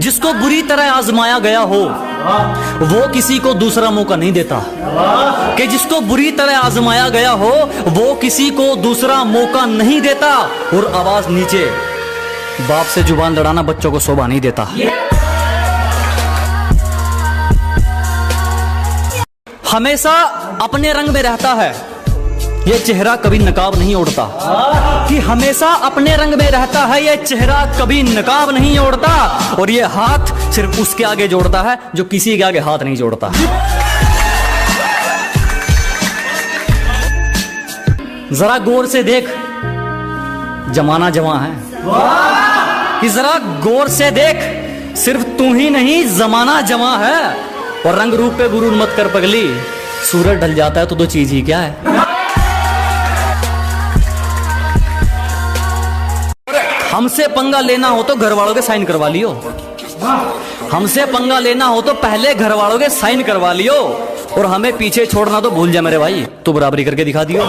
जिसको बुरी तरह आजमाया गया हो वो किसी को दूसरा मौका नहीं देता। कि जिसको बुरी तरह आजमाया गया हो वो किसी को दूसरा मौका नहीं देता। और आवाज नीचे, बाप से जुबान लड़ाना बच्चों को शोभा नहीं देता। हमेशा अपने रंग में रहता है ये चेहरा, कभी नकाब नहीं ओढ़ता। कि हमेशा अपने रंग में रहता है ये चेहरा, कभी नकाब नहीं ओढ़ता। और ये हाथ सिर्फ उसके आगे जोड़ता है जो किसी के आगे हाथ नहीं जोड़ता। जरा गौर से देख, जमाना जवां है। कि जरा गौर से देख, सिर्फ तू ही नहीं जमाना जवां है। और रंग रूप पे गुरूर मत कर पगली, सूरज ढल जाता है तो दो चीज ही क्या है। हमसे पंगा लेना हो तो घर वालों के साइन करवा लियो। हमसे पंगा लेना हो तो पहले घर वालों के साइन करवा लियो। और हमें पीछे छोड़ना तो भूल जा मेरे भाई, तू बराबरी करके दिखा दियो।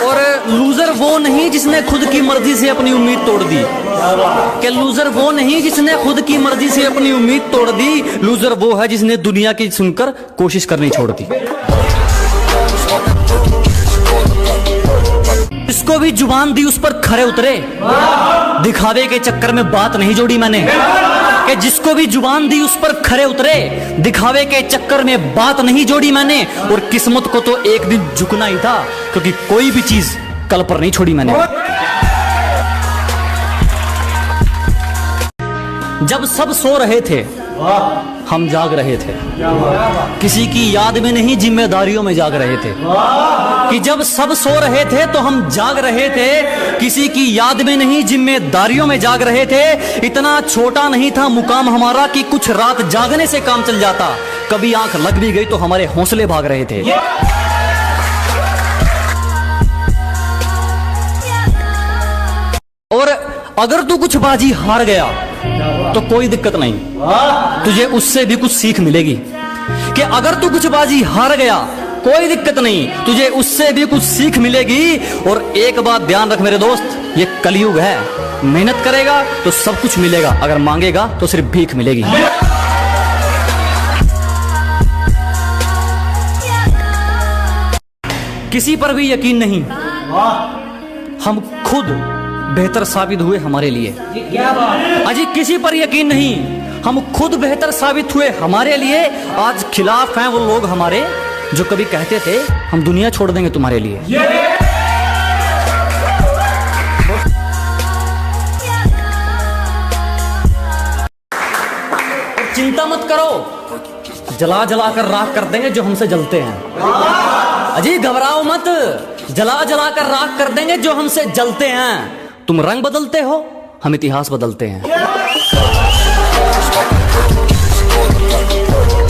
और लूजर वो नहीं जिसने खुद की मर्जी से अपनी उम्मीद तोड़ दी। कि लूजर वो नहीं जिसने खुद की मर्जी से अपनी उम्मीद तोड़ दी। लूजर वो है जिसने दुनिया की सुनकर कोशिश करनी छोड़ दी। जिसको भी जुबान दी उस पर खरे उतरे, दिखावे के चक्कर में बात नहीं जोड़ी मैंने। कि जिसको भी जुबान दी उस पर खरे उतरे, दिखावे के चक्कर में बात नहीं जोड़ी मैंने। और किस्मत को तो एक दिन झुकना ही था, क्योंकि कोई भी चीज कल पर नहीं छोड़ी मैंने। जब सब सो रहे थे हम जाग रहे थे, किसी की याद में नहीं जिम्मेदारियों में जाग रहे थे। कि जब सब सो रहे थे तो हम जाग रहे थे, किसी की याद में नहीं जिम्मेदारियों में जाग रहे थे। इतना छोटा नहीं था मुकाम हमारा कि कुछ रात जागने से काम चल जाता। कभी आंख लग भी गई तो हमारे हौसले भाग रहे थे। और अगर तू कुछ बाजी हार गया तो कोई दिक्कत नहीं, तुझे उससे भी कुछ सीख मिलेगी। कि अगर तू कुछ बाजी हार गया कोई दिक्कत नहीं, तुझे उससे भी कुछ सीख मिलेगी। और एक बात ध्यान रख मेरे दोस्त, ये कलयुग है। मेहनत करेगा तो सब कुछ मिलेगा, अगर मांगेगा तो सिर्फ भीख मिलेगी। किसी पर भी यकीन नहीं, हम खुद बेहतर साबित हुए हमारे लिए। अजी किसी पर यकीन नहीं, हम खुद बेहतर साबित हुए हमारे लिए। आज खिलाफ हैं वो लोग हमारे जो कभी कहते थे हम दुनिया छोड़ देंगे तुम्हारे लिए। चिंता मत करो, जला जला कर राख कर देंगे जो हमसे जलते हैं। अजी घबराओ मत, जला जला कर राख कर देंगे जो हमसे जलते हैं। तुम रंग बदलते हो, हम इतिहास बदलते हैं।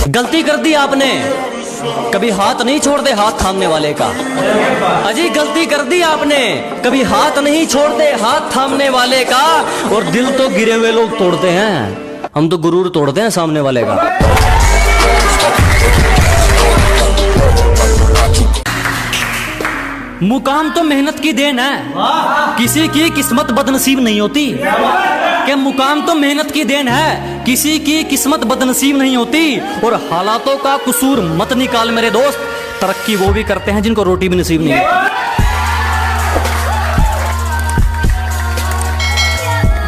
गलती कर दी आपने, कभी हाथ नहीं छोड़ते हाथ थामने वाले का। अजी गलती कर दी आपने, कभी हाथ नहीं छोड़ते हाथ थामने वाले का। और दिल तो गिरे हुए लोग तोड़ते हैं, हम तो गुरूर तोड़ते हैं सामने वाले का। मुकाम तो मेहनत की देन है, किसी की किस्मत बदनसीब नहीं होती। कि मुकाम तो मेहनत की देन है, किसी की किस्मत बदनसीब नहीं होती। और हालातों का कसूर मत निकाल मेरे दोस्त, तरक्की वो भी करते हैं जिनको रोटी भी नसीब नहीं होती।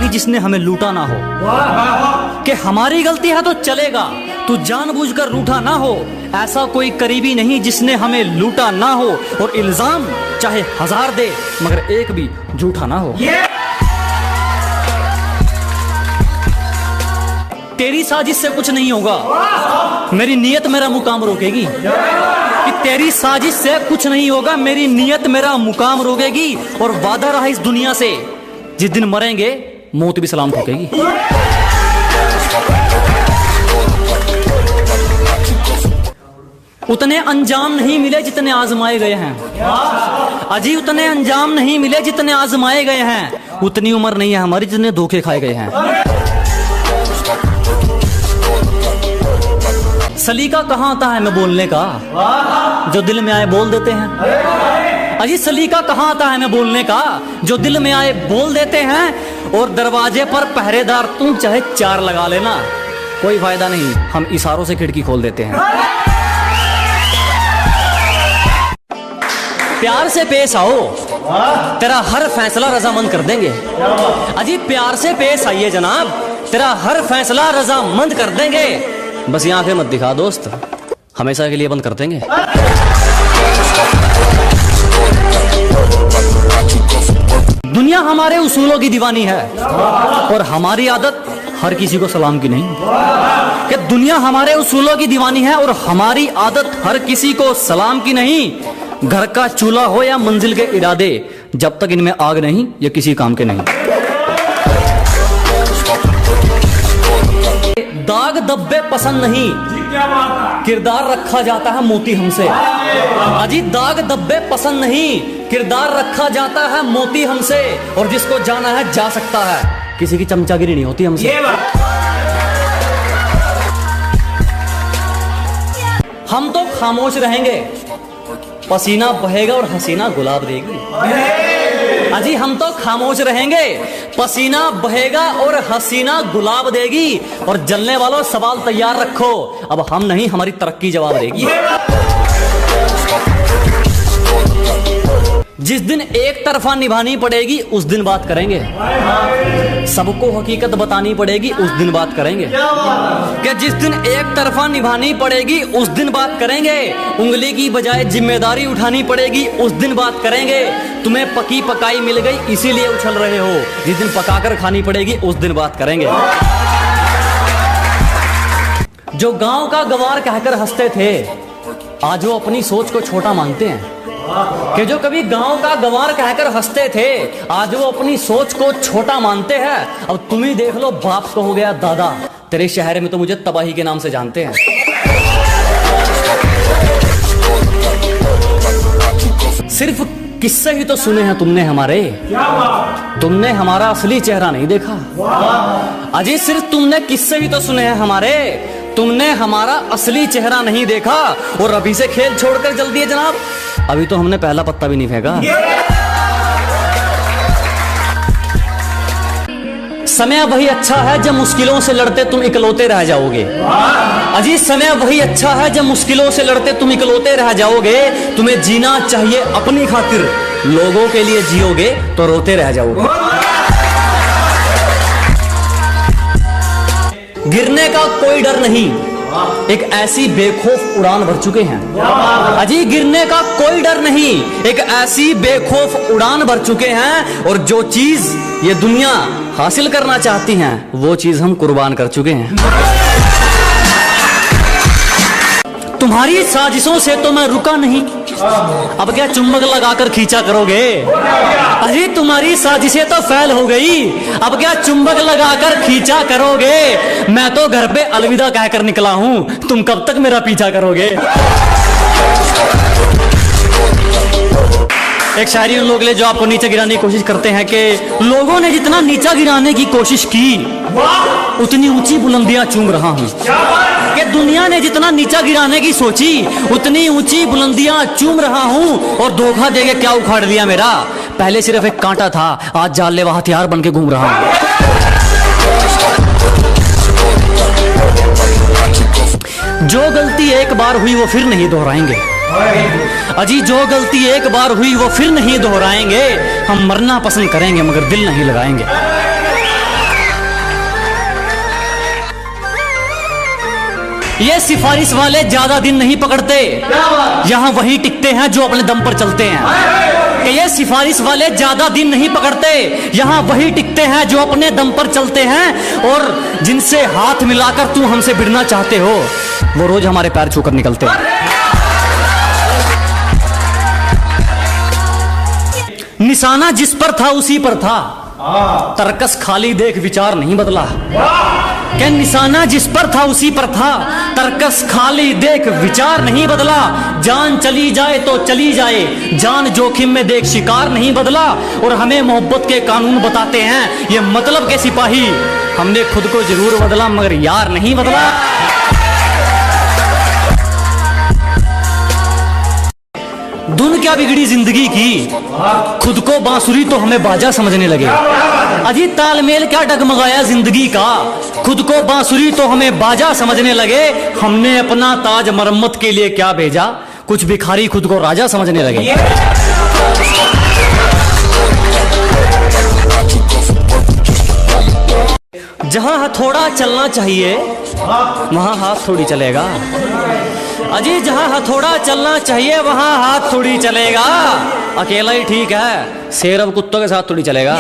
जिसने हमें लूटा ना हो, कि हमारी गलती है तो चलेगा, तू जानबूझकर रूठा ना हो। ऐसा कोई करीबी नहीं जिसने हमें लूटा ना हो। और इल्जाम चाहे 1000 दे मगर एक भी झूठा ना हो। तेरी साजिश से कुछ नहीं होगा, मेरी नीयत मेरा मुकाम रोकेगी। कि तेरी साजिश से कुछ नहीं होगा, मेरी नीयत मेरा मुकाम रोकेगी। और वादा रहा इस दुनिया से, जिस दिन मरेंगे मौत भी सलाम ठोकेगी। उतने अंजाम नहीं मिले जितने आजमाए गए हैं। अजी उतने अंजाम नहीं मिले जितने आजमाए गए हैं। उतनी उम्र नहीं है हमारी जितने धोखे खाए गए हैं। सलीका कहाँ आता है मैं बोलने का, जो दिल में आए बोल देते हैं। अजी सलीका कहाँ आता है मैं बोलने का, जो दिल में आए बोल देते हैं। और दरवाजे पर पहरेदार तुम चाहे 4 लगा लेना, कोई फायदा नहीं, हम इशारों से खिड़की खोल देते हैं। प्यार से पेश आओ, तेरा हर फैसला रजामंद कर देंगे। अजी प्यार से पेश आइए जनाब, तेरा हर फैसला रजामंद कर देंगे। बस ये आंखें मत दिखा दोस्त, हमेशा के लिए बंद कर देंगे। दुनिया हमारे उसूलों की दीवानी है और हमारी आदत हर किसी को सलाम की नहीं। कि दुनिया हमारे उसूलों की दीवानी है और हमारी आदत हर किसी को सलाम की नहीं। घर का चूल्हा हो या मंजिल के इरादे, जब तक इनमें आग नहीं ये किसी काम के नहीं। दाग धब्बे पसंद नहीं, किरदार रखा जाता है मोती हमसे। अजी दाग धब्बे पसंद नहीं, किरदार रखा जाता है मोती हमसे। और जिसको जाना है जा सकता है, किसी की चमचागिरी नहीं होती हमसे। हम तो खामोश रहेंगे, पसीना बहेगा और हसीना गुलाब देगी। अजी हम तो खामोश रहेंगे, पसीना बहेगा और हसीना गुलाब देगी। और जलने वालों सवाल तैयार रखो, अब हम नहीं हमारी तरक्की जवाब देगी। जिस दिन एक तरफा निभानी पड़ेगी उस दिन बात करेंगे। सबको हकीकत बतानी पड़ेगी उस दिन बात करेंगे। कि जिस दिन एक तरफा निभानी पड़ेगी उस दिन बात करेंगे। उंगली की बजाय जिम्मेदारी उठानी पड़ेगी उस दिन बात करेंगे। तुम्हें पकी पकाई मिल गई इसीलिए उछल रहे हो, जिस दिन पकाकर खानी पड़ेगी उस दिन बात करेंगे। जो गांव का गंवार कहकर हंसते थे आज वो अपनी सोच को छोटा मानते हैं। कि जो कभी गांव का गंवार कहकर हंसते थे आज वो अपनी सोच को छोटा मानते हैं। अब तुम ही देख लो, बाप को हो गया दादा, तेरे शहर में तो मुझे तबाही के नाम से जानते हैं। सिर्फ किस्से ही तो सुने हैं तुमने हमारे, तुमने हमारा असली चेहरा नहीं देखा। अजी सिर्फ तुमने किस्से ही तो सुने हैं हमारे, तुमने हमारा असली चेहरा नहीं देखा। और अभी से खेल छोड़कर जल्दी है जनाब, अभी तो हमने पहला पत्ता भी नहीं फेंका। समय वही अच्छा है जब मुश्किलों से लड़ते तुम इकलौते रह जाओगे। अजी समय वही अच्छा है जब मुश्किलों से लड़ते तुम इकलौते रह जाओगे। तुम्हें जीना चाहिए अपनी खातिर, लोगों के लिए जियोगे तो रोते रह जाओगे। गिरने का कोई डर नहीं, एक ऐसी बेखौफ उड़ान भर चुके हैं। अजी गिरने का कोई डर नहीं, एक ऐसी बेखौफ उड़ान भर चुके हैं। और जो चीज ये दुनिया हासिल करना चाहती है वो चीज हम कुर्बान कर चुके हैं। तुम्हारी साजिशों से तो मैं रुका नहीं, अब क्या चुंबक लगाकर खींचा करोगे। अरे तुम्हारी साजिशें तो फैल हो गई, अब क्या चुंबक लगाकर खींचा करोगे। मैं तो घर पे अलविदा कहकर निकला हूं, तुम कब तक मेरा पीछा करोगे। एक शायरी उन लोग ले जो आपको नीचे गिराने की कोशिश करते हैं कि लोगों ने जितना नीचा गिराने की कोशिश की उतनी ऊंची बुलंदियां चूम रहा हूं। कि दुनिया ने जितना नीचा गिराने की सोची उतनी ऊंची बुलंदियां चूम रहा हूं। और धोखा देके क्या उखाड़ लिया मेरा, पहले सिर्फ एक कांटा था आज जानलेवा हथियार बन के घूम रहा हूं। जो गलती एक बार हुई वो फिर नहीं दोहराएंगे। अजी जो गलती एक बार हुई वो फिर नहीं दोहराएंगे। हम मरना पसंद करेंगे मगर दिल नहीं लगाएंगे। ये सिफारिश वाले ज्यादा दिन नहीं पकड़ते, यहाँ वही टिकते हैं जो अपने दम पर चलते हैं। कि ये सिफारिश वाले ज्यादा दिन नहीं पकड़ते, यहाँ वही टिकते हैं जो अपने दम पर चलते हैं। और जिनसे हाथ मिलाकर तुम हमसे भिड़ना चाहते हो वो रोज हमारे पैर छूकर निकलते हैं। निशाना जिस पर था उसी पर था, तरकस खाली देख विचार नहीं बदला। क्या निशाना जिस पर था उसी पर था, तरकस खाली देख विचार नहीं बदला। जान चली जाए तो चली जाए, जान जोखिम में देख शिकार नहीं बदला। और हमें मोहब्बत के कानून बताते हैं ये मतलब के सिपाही, हमने खुद को जरूर बदला मगर यार नहीं बदला। धुन क्या बिगड़ी जिंदगी की, खुद को बांसुरी तो हमें बाजा समझने लगे। अजी तालमेल क्या डगमगाया जिंदगी का, खुद को बांसुरी तो हमें बाजा समझने लगे। हमने अपना ताज मरम्मत के लिए क्या भेजा, कुछ भिखारी खुद को राजा समझने लगे। जहां हथौड़ा चलना चाहिए वहां हाथ थोड़ी चलेगा। अजी जहां हथौड़ा चलना चाहिए वहां हाथ थोड़ी चलेगा। अकेला ही ठीक है, शेर अब कुत्तों के साथ थोड़ी चलेगा।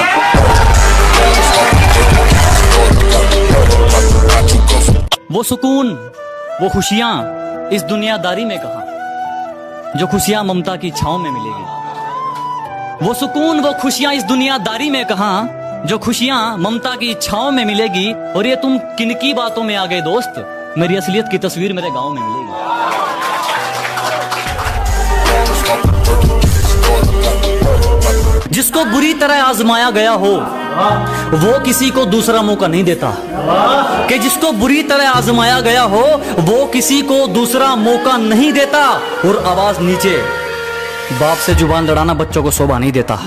वो सुकून, वो खुशियां इस दुनियादारी में कहां, जो खुशियां ममता की छांव में मिलेगी। वो सुकून, वो खुशियां इस दुनियादारी में कहां, जो खुशियां ममता की छांव में मिलेगी। और ये तुम किनकी बातों में आ गए दोस्त, मेरी असलियत की तस्वीर मेरे गांव में मिलेगी। जिसको बुरी तरह आजमाया गया हो वो किसी को दूसरा मौका नहीं देता, कि जिसको बुरी तरह आजमाया गया हो वो किसी को दूसरा मौका नहीं देता। और आवाज नीचे, बाप से जुबान लड़ाना बच्चों को शोभा नहीं देता।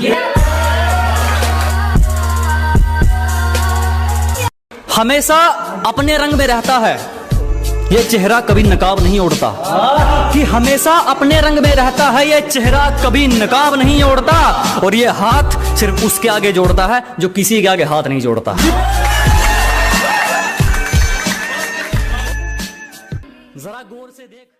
हमेशा अपने रंग में रहता है ये चेहरा, कभी नकाब नहीं ओढ़ता। कि हमेशा अपने रंग में रहता है ये चेहरा, कभी नकाब नहीं ओढ़ता। और ये हाथ सिर्फ उसके आगे जोड़ता है जो किसी के आगे हाथ नहीं जोड़ता। जरा गौर से देख।